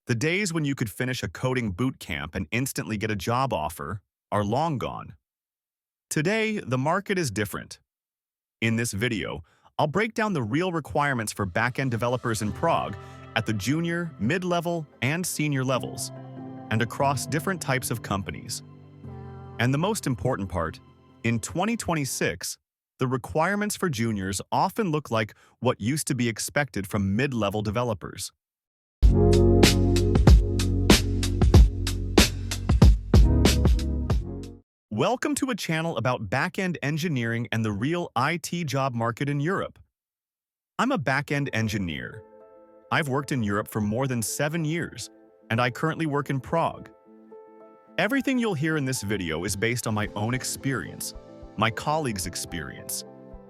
The days when you could finish a coding bootcamp and instantly get a job offer are long gone. Today, the market is different. In this video, I'll break down the real requirements for backend developers in Prague at the junior, mid-level, and senior levels, and across different types of companies. And the most important part, in 2026, the requirements for juniors often look like what used to be expected from mid-level developers. Welcome to a channel about backend engineering and the real IT job market in Europe. I'm a backend engineer. I've worked in Europe for more than 7 years, and I currently work in Prague. Everything you'll hear in this video is based on my own experience, my colleagues' experience,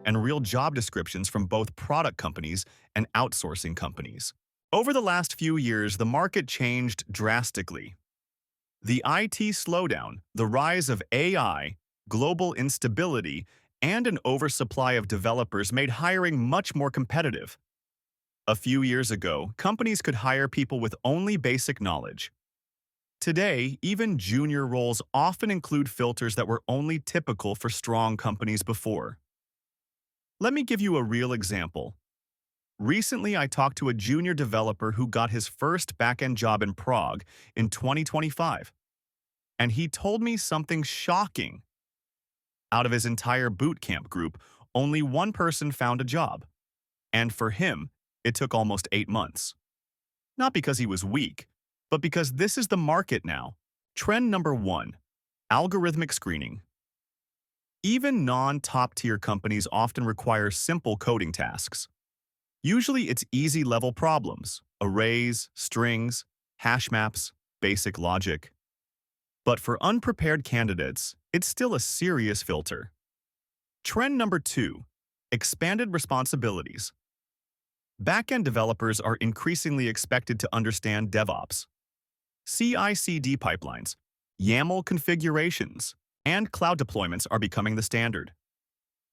and real job descriptions from both product companies and outsourcing companies. Over the last few years, the market changed drastically. The IT slowdown, the rise of AI, global instability, and an oversupply of developers made hiring much more competitive. A few years ago, companies could hire people with only basic knowledge. Today, even junior roles often include filters that were only typical for strong companies before. Let me give you a real example. Recently, I talked to a junior developer who got his first backend job in Prague in 2025. And he told me something shocking. Out of his entire bootcamp group, only one person found a job. And for him, it took almost 8 months. Not because he was weak, but because this is the market now. Trend number 1, algorithmic screening. Even non-top-tier companies often require simple coding tasks. Usually it's easy-level problems, arrays, strings, hash maps, basic logic. But for unprepared candidates, it's still a serious filter. Trend number 2, expanded responsibilities. Backend developers are increasingly expected to understand DevOps. CI/CD pipelines, YAML configurations, and cloud deployments are becoming the standard.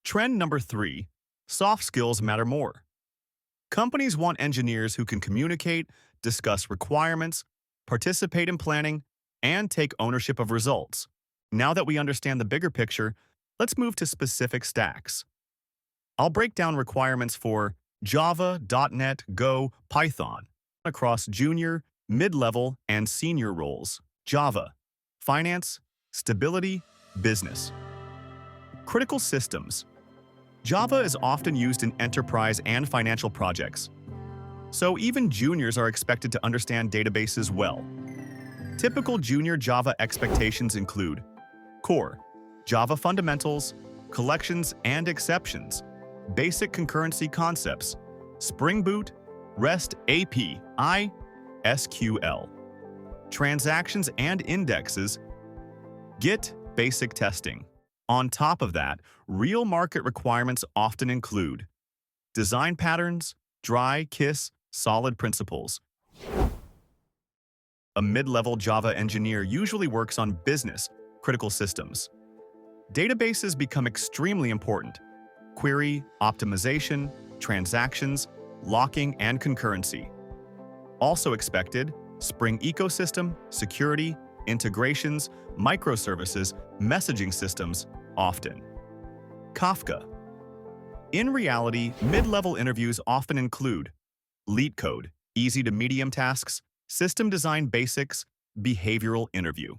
Trend number 3, soft skills matter more. Companies want engineers who can communicate, discuss requirements, participate in planning, and take ownership of results. Now that we understand the bigger picture, let's move to specific stacks. I'll break down requirements for Java, .NET, Go, Python across junior, mid-level, and senior roles. Java, finance, stability, business. Critical systems. Java is often used in enterprise and financial projects, so even juniors are expected to understand databases well. Typical junior Java expectations include core, Java fundamentals, collections and exceptions, basic concurrency concepts, Spring Boot, REST API, SQL, transactions and indexes, Git, basic testing. On top of that, real market requirements often include design patterns, dry, KISS, solid principles. A mid-level Java engineer usually works on business, critical systems. Databases become extremely important. Query, optimization, transactions, locking, and concurrency. Also expected, Spring ecosystem, security, integrations, microservices, messaging systems, often. Kafka. In reality, mid-level interviews often include lead code, easy to medium tasks, system design basics, behavioral interview.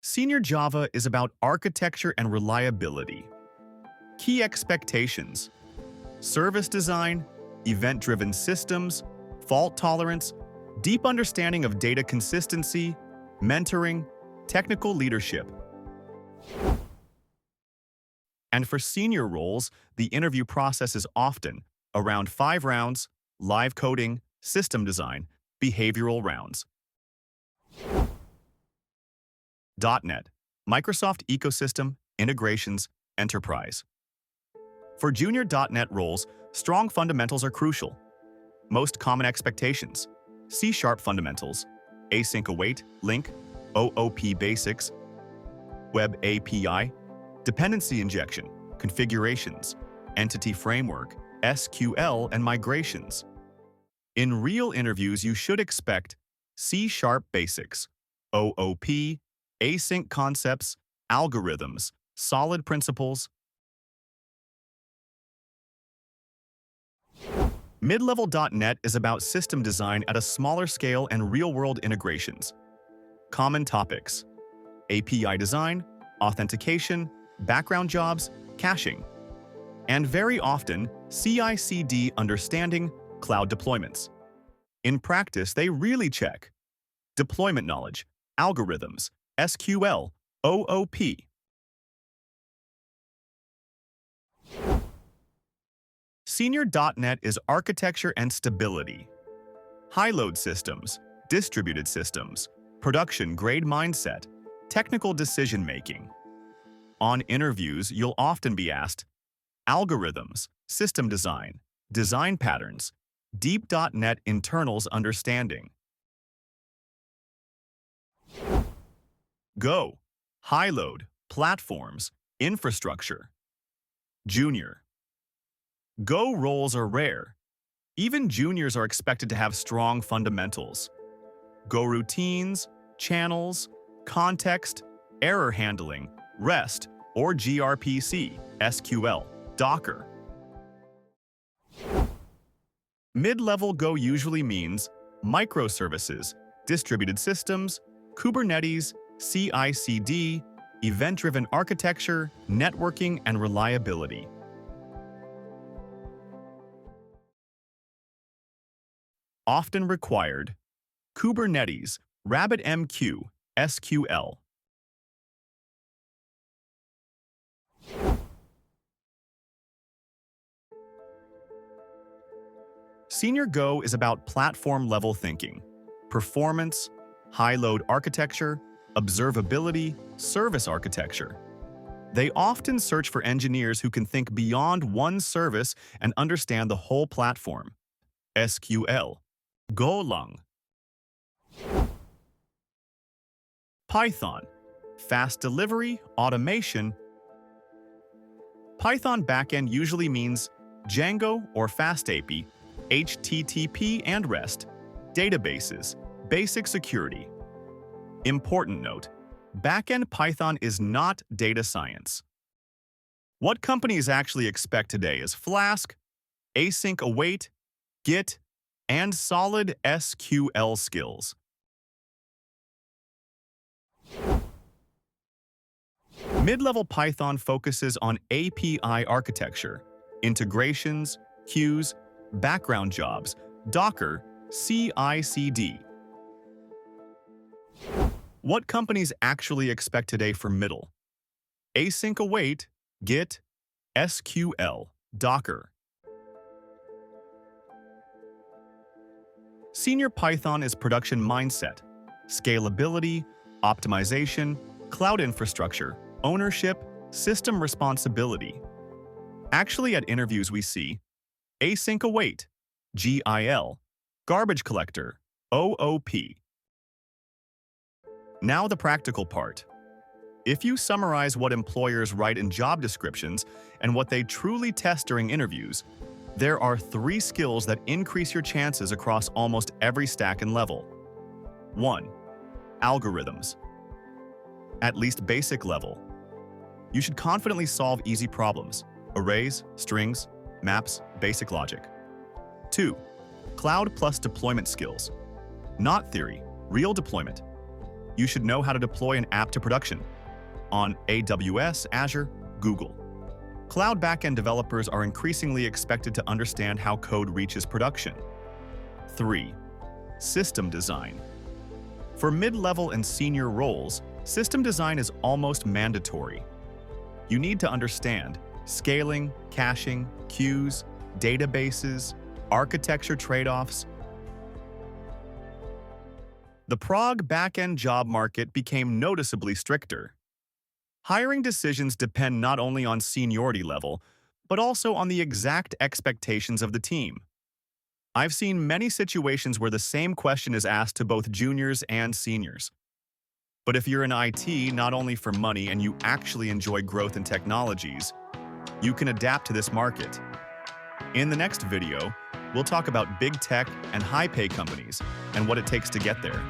Senior Java is about architecture and reliability. Key expectations: service design, event-driven systems, fault tolerance, deep understanding of data consistency, mentoring, technical leadership. And for senior roles, the interview process is often around 5 rounds, live coding, system design, behavioral rounds. .NET, Microsoft ecosystem, integrations, enterprise. For junior .NET roles, strong fundamentals are crucial. Most common expectations: C# fundamentals, async await, link, OOP basics, web API, dependency injection, configurations, entity framework, SQL, and migrations. In real interviews, you should expect C# basics, OOP, async concepts, algorithms, solid principles. Mid-level .NET is about system design at a smaller scale and real-world integrations. Common topics: API design, authentication, background jobs, caching. And very often, CI/CD understanding, cloud deployments. In practice, they really check deployment knowledge, algorithms, SQL, OOP. Senior .NET is architecture and stability. High-load systems, distributed systems, production-grade mindset, technical decision-making. On interviews, you'll often be asked algorithms, system design, design patterns, deep .NET internals understanding. Go, high-load, platforms, infrastructure. Junior. Go roles are rare. Even juniors are expected to have strong fundamentals. Go routines, channels, context, error handling, REST, or gRPC, SQL, Docker. Mid-level Go usually means microservices, distributed systems, Kubernetes, CI/CD, event-driven architecture, networking, and reliability. Often required: Kubernetes, RabbitMQ, SQL. Senior Go is about platform-level thinking, performance, high-load architecture, observability, service architecture. They often search for engineers who can think beyond one service and understand the whole platform. SQL. Golang. Python. Fast delivery, automation. Python backend usually means Django or FastAPI, HTTP and REST, databases, basic security. Important note: backend Python is not data science. What companies actually expect today is Flask, async await, Git, and solid SQL skills. Mid-level Python focuses on API architecture, integrations, queues, background jobs, Docker, CI/CD. What companies actually expect today for middle? Async await, Git, SQL, Docker. Senior Python is production mindset, scalability, optimization, cloud infrastructure, ownership, system responsibility. Actually, at interviews we see async await, GIL, garbage collector, OOP. Now the practical part. If you summarize what employers write in job descriptions and what they truly test during interviews, there are 3 skills that increase your chances across almost every stack and level. 1. Algorithms. At least basic level. You should confidently solve easy problems: arrays, strings, maps, basic logic. 2. Cloud plus deployment skills. Not theory, real deployment. You should know how to deploy an app to production on AWS, Azure, Google. Cloud backend developers are increasingly expected to understand how code reaches production. 3. System design. For mid-level and senior roles, system design is almost mandatory. You need to understand scaling, caching, queues, databases, architecture trade-offs. The Prague backend job market became noticeably stricter. Hiring decisions depend not only on seniority level, but also on the exact expectations of the team. I've seen many situations where the same question is asked to both juniors and seniors. But if you're in IT not only for money and you actually enjoy growth in technologies, you can adapt to this market. In the next video, We'll talk about big tech and high-pay companies and what it takes to get there.